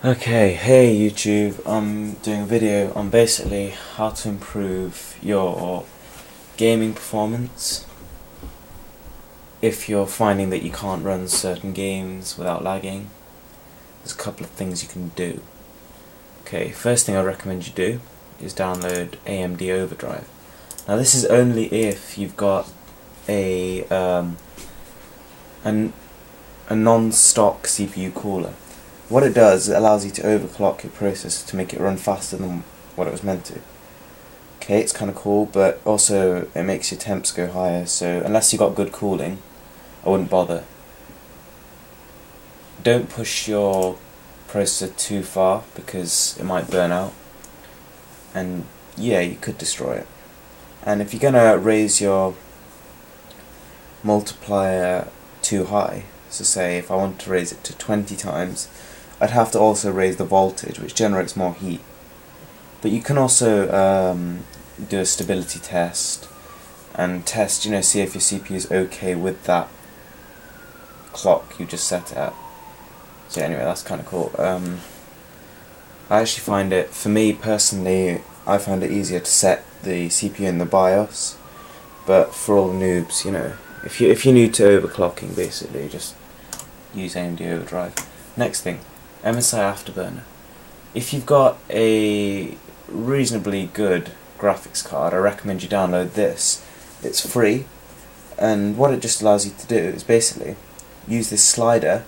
Okay, hey YouTube, I'm doing a video on basically how to improve your gaming performance if you're finding that you can't run certain games without lagging. There's a couple of things you can do. Okay, first thing I recommend you do is download AMD Overdrive. Now this is only if you've got a non-stock CPU cooler. What it does, it allows you to overclock your processor to make it run faster than what it was meant to. Okay, it's kind of cool, but also it makes your temps go higher, so unless you got good cooling, I wouldn't bother. Don't push your processor too far because it might burn out, and yeah, you could destroy it. And if you're gonna raise your multiplier too high, so say if I want to raise it to 20 times, I'd have to also raise the voltage, which generates more heat. But you can also do a stability test and test, see if your CPU is okay with that clock you just set it at. So anyway, that's kind of cool. I actually find it, for me personally, I find it easier to set the CPU in the BIOS. But for all the noobs, if you're new to overclocking, basically just use AMD Overdrive. Next thing, MSI Afterburner. If you've got a reasonably good graphics card, I recommend you download this. It's free, and what it just allows you to do is basically use this slider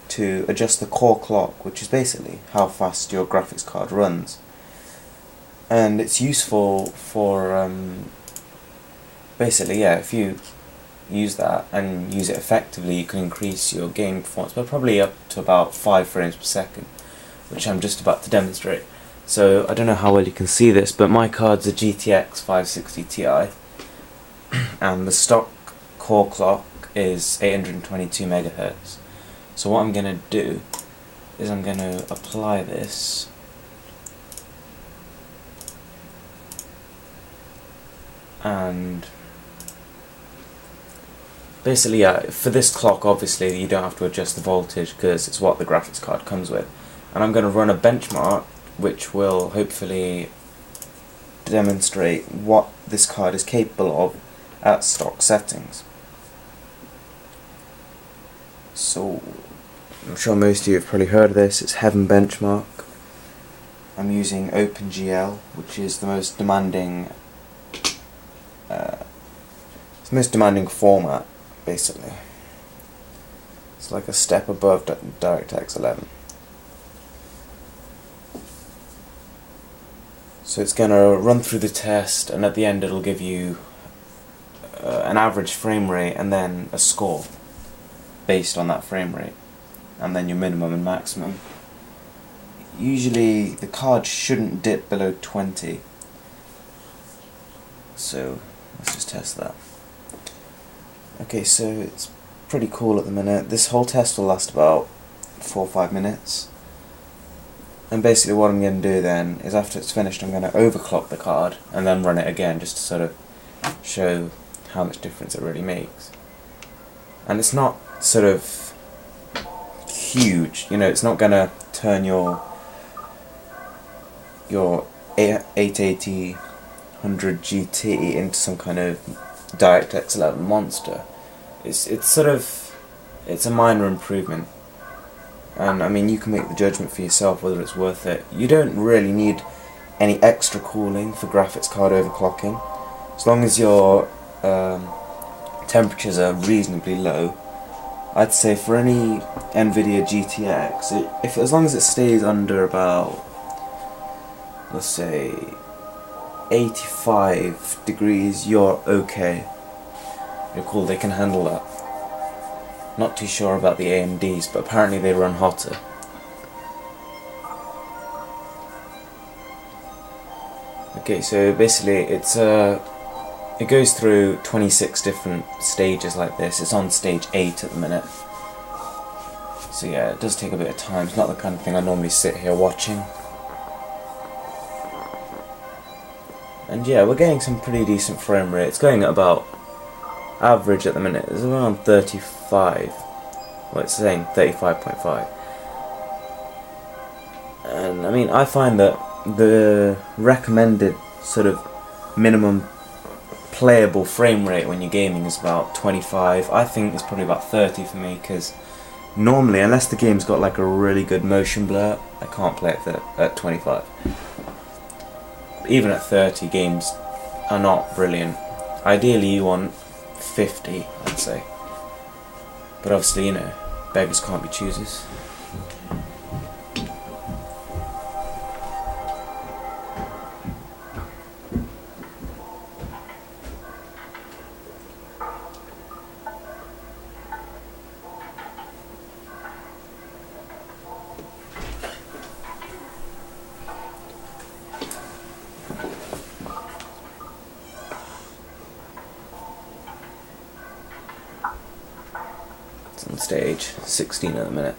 to adjust the core clock, which is basically how fast your graphics card runs. And it's useful for basically, yeah, if you use that and use it effectively, you can increase your gaming performance by probably up to about 5 frames per second, which I'm just about to demonstrate. So I don't know how well you can see this, but my card's a GTX 560 Ti and the stock core clock is 822 MHz. So what I'm going to do is I'm going to apply this and basically, yeah, for this clock obviously you don't have to adjust the voltage because it's what the graphics card comes with. And I'm going to run a benchmark which will hopefully demonstrate what this card is capable of at stock settings. So, I'm sure most of you have probably heard of this, it's Heaven Benchmark. I'm using OpenGL, which is the most demanding format, basically. It's like a step above DirectX 11. So it's going to run through the test, and at the end it'll give you an average frame rate and then a score based on that frame rate, and then your minimum and maximum. Usually the card shouldn't dip below 20, so let's just test that. Okay, so it's pretty cool at the minute. This whole test will last about 4 or 5 minutes. And basically what I'm going to do then is after it's finished I'm going to overclock the card and then run it again just to sort of show how much difference it really makes. And it's not sort of huge, it's not going to turn your 880 100 GT into some kind of DirectX 11 monster. It's a minor improvement, and I mean you can make the judgment for yourself whether it's worth it. You don't really need any extra cooling for graphics card overclocking, as long as your temperatures are reasonably low. I'd say for any NVIDIA GTX, as long as it stays under about, let's say, 85 degrees, you're okay. You're cool, they can handle that. Not too sure about the AMDs, but apparently they run hotter. Okay, so basically it goes through 26 different stages like this. It's on stage 8 at the minute. So yeah, it does take a bit of time. It's not the kind of thing I normally sit here watching. And yeah, we're getting some pretty decent frame rate. It's going at about average at the minute. It's around 35. Well, it's saying 35.5. And I mean, I find that the recommended sort of minimum playable frame rate when you're gaming is about 25. I think it's probably about 30 for me, because normally, unless the game's got like a really good motion blur, I can't play it at 25. Even at 30, games are not brilliant. Ideally you want 50, I'd say. But obviously, you know, beggars can't be choosers. On stage 16 at the minute.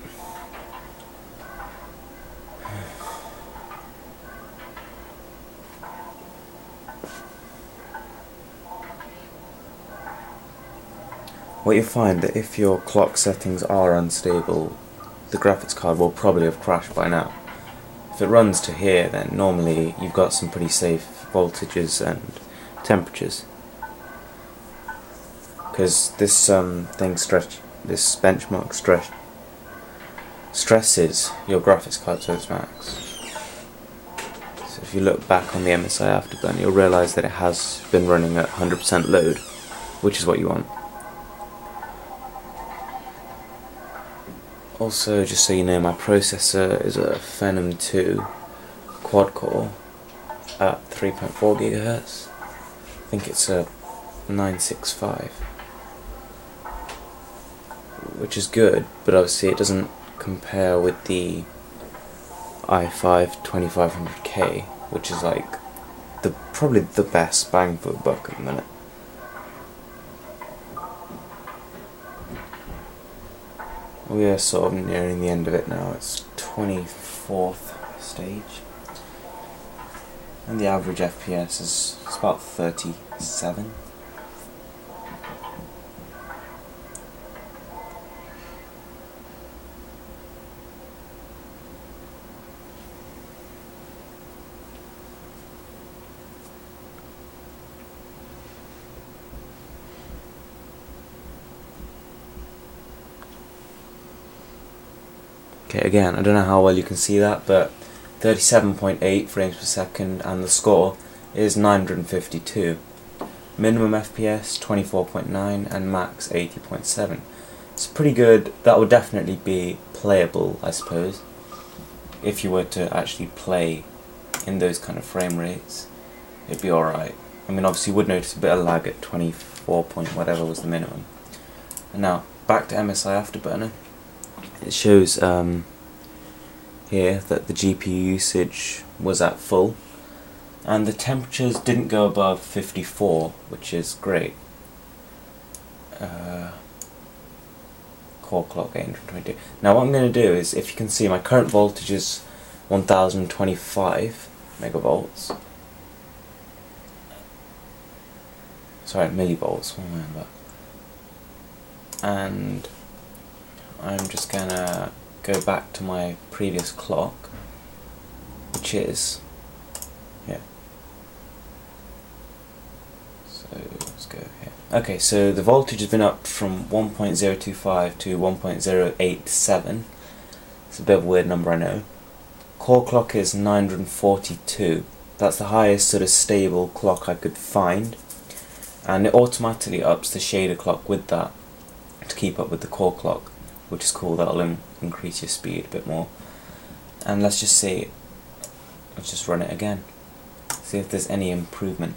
What you find that if your clock settings are unstable, the graphics card will probably have crashed by now. If it runs to here, then normally you've got some pretty safe voltages and temperatures, because this this benchmark stresses your graphics card to its max. So if you look back on the MSI Afterburner, you'll realise that it has been running at 100% load, which is what you want. Also, just so you know, my processor is a Phenom 2 quad core at 3.4 GHz. I think it's a 965. Which is good, but obviously it doesn't compare with the i5 2500K, which is like probably the best bang for the buck at the minute. We are sort of nearing the end of it now. It's 24th stage, and the average FPS is about 37. Okay, again, I don't know how well you can see that, but 37.8 frames per second, and the score is 952. Minimum FPS 24.9 and max 80.7. It's pretty good. That would definitely be playable, I suppose, if you were to actually play in those kind of frame rates. It'd be alright. I mean, obviously you would notice a bit of lag at 24 point whatever was the minimum. And now, back to MSI Afterburner. It shows here that the GPU usage was at full, and the temperatures didn't go above 54, which is great. Core clock 822. Now what I'm going to do is, if you can see, my current voltage is 1025 megavolts. Sorry, millivolts, what am I on about? And I'm just gonna go back to my previous clock, which is, yeah, so let's go here. Okay, so the voltage has been up from 1.025 to 1.087. It's a bit of a weird number, I know. Core clock is 942. That's the highest sort of stable clock I could find, and it automatically ups the shader clock with that to keep up with the core clock, which is cool. That'll increase your speed a bit more. And let's just see, let's just run it again, see if there's any improvement.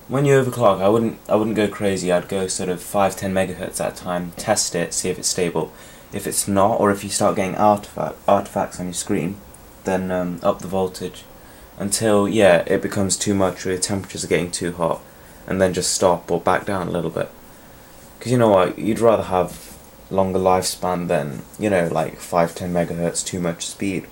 When you overclock, I wouldn't go crazy. I'd go sort of 5-10 megahertz at a time, test it, see if it's stable. If it's not, or if you start getting artifacts on your screen, then up the voltage until, yeah, it becomes too much, or your temperatures are getting too hot, and then just stop or back down a little bit. Because you know what, you'd rather have longer lifespan than, you know, like 5-10 megahertz too much speed.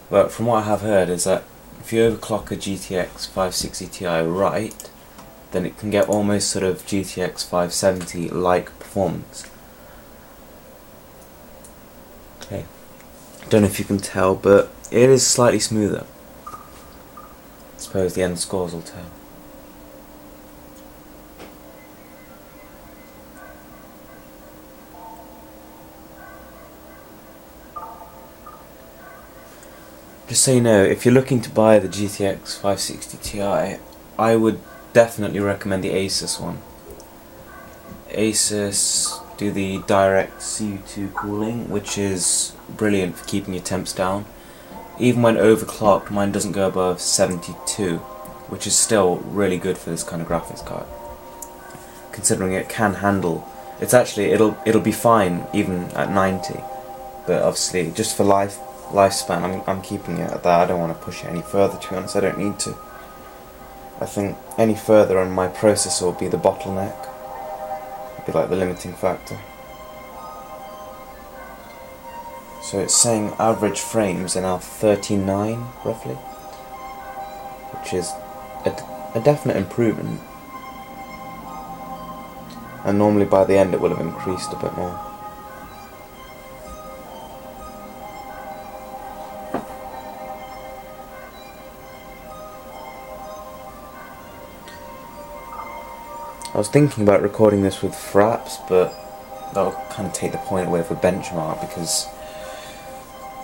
But from what I have heard is that if you overclock a GTX 560 Ti right, then it can get almost sort of GTX 570 like performance. Okay, don't know if you can tell, but it is slightly smoother. I suppose the end scores will tell. Just so you know, if you're looking to buy the GTX 560 Ti, I would definitely recommend the Asus one. Asus do the direct CO2 cooling, which is brilliant for keeping your temps down. Even when overclocked, mine doesn't go above 72, which is still really good for this kind of graphics card. Considering it can handle, it'll be fine even at 90, but obviously just for lifespan, I'm keeping it at that. I don't want to push it any further, to be honest. I don't need to. I think any further on my processor will be the bottleneck. It'll be like the limiting factor. So it's saying average frames are now 39 roughly, which is a definite improvement, and normally by the end it will have increased a bit more. I was thinking about recording this with fraps, but that'll kind of take the point away of a benchmark, because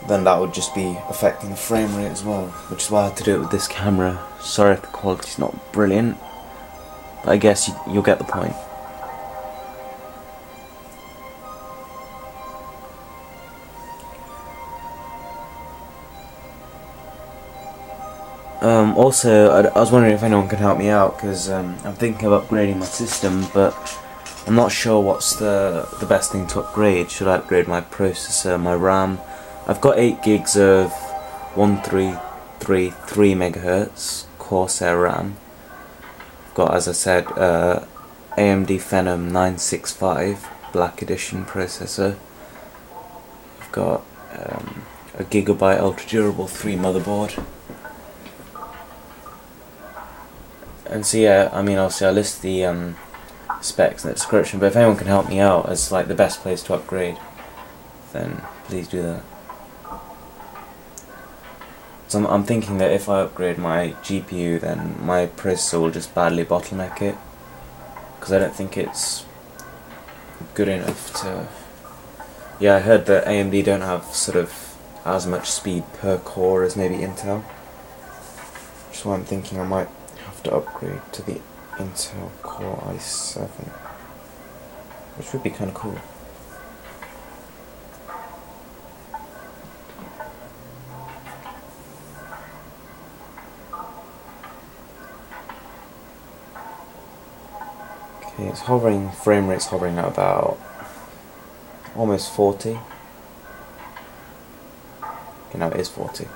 then that would just be affecting the frame rate as well, which is why I had to do it with this camera. Sorry if the quality's not brilliant, but I guess you'll get the point. Also, I was wondering if anyone could help me out, because I'm thinking of upgrading my system, but I'm not sure what's the best thing to upgrade. Should I upgrade my processor, my RAM? I've got 8 gigs of 1333 MHz Corsair RAM. I've got, as I said, AMD Phenom 965 Black Edition processor. I've got a GIGABYTE ultra durable 3 motherboard. And so yeah, I mean, obviously I list the specs in the description, but if anyone can help me out as like the best place to upgrade, then please do that. So I'm thinking that if I upgrade my GPU, then my processor will just badly bottleneck it, because I don't think it's good enough to... Yeah, I heard that AMD don't have sort of as much speed per core as maybe Intel, which is why I'm thinking I might have to upgrade to the Intel Core i7, which would be kind of cool. Okay, it's hovering, frame rate's hovering at about almost 40. Okay, now it is 40.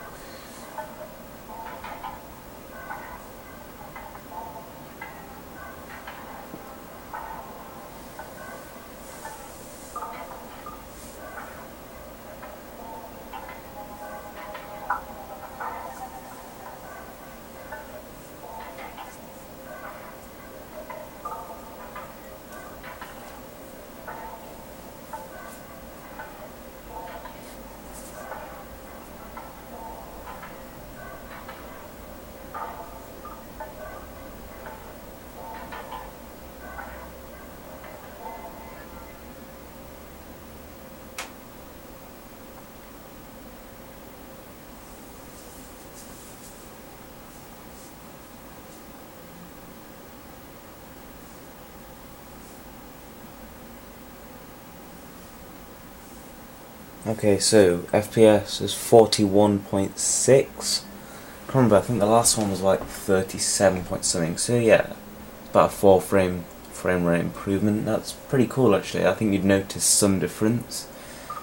Okay, so FPS is 41.6. I can't remember, I think the last one was like 37 point something. So yeah, it's about a 4 frame rate improvement. That's pretty cool actually. I think you'd notice some difference.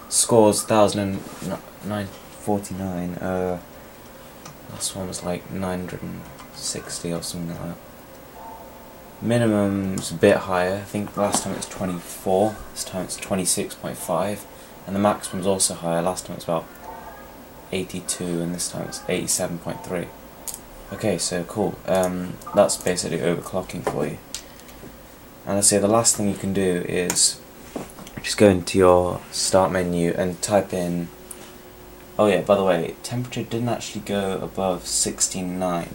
Scores 1949. Last one was like 960 or something like that. Minimum's a bit higher. I think last time it was 24. This time it's 26.5. And the maximum's also higher. Last time it was about 82, and this time it's 87.3. Okay, so cool. That's basically overclocking for you. And I say the last thing you can do is just go into your start menu and type in. Oh yeah, by the way, temperature didn't actually go above 16.9,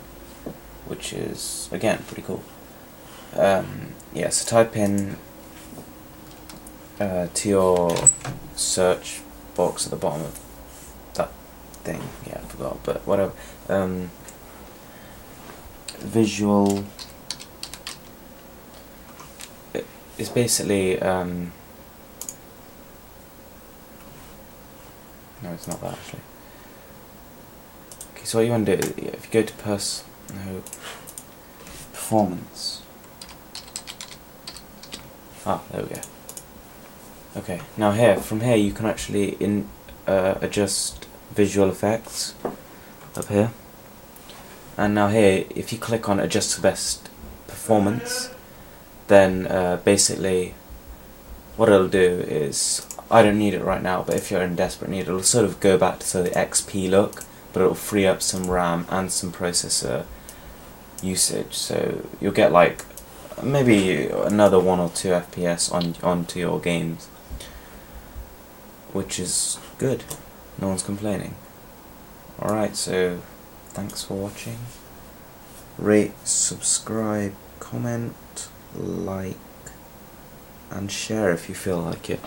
which is again pretty cool. Yeah, so type in to your search box at the bottom of that thing. Yeah, I forgot, but whatever. Visual. It's basically no, it's not that actually. Okay, so what you want to do, if you go to performance. Ah, there we go. Okay, now from here you can actually adjust visual effects up here. And now here, if you click on adjust to best performance, then basically what it'll do is, I don't need it right now, but if you're in desperate need, it'll sort of go back to the XP look, but it'll free up some RAM and some processor usage, so you'll get like maybe another 1 or 2 FPS onto your games, which is good. No one's complaining. Alright, so thanks for watching. Rate, subscribe, comment, like, and share if you feel like it.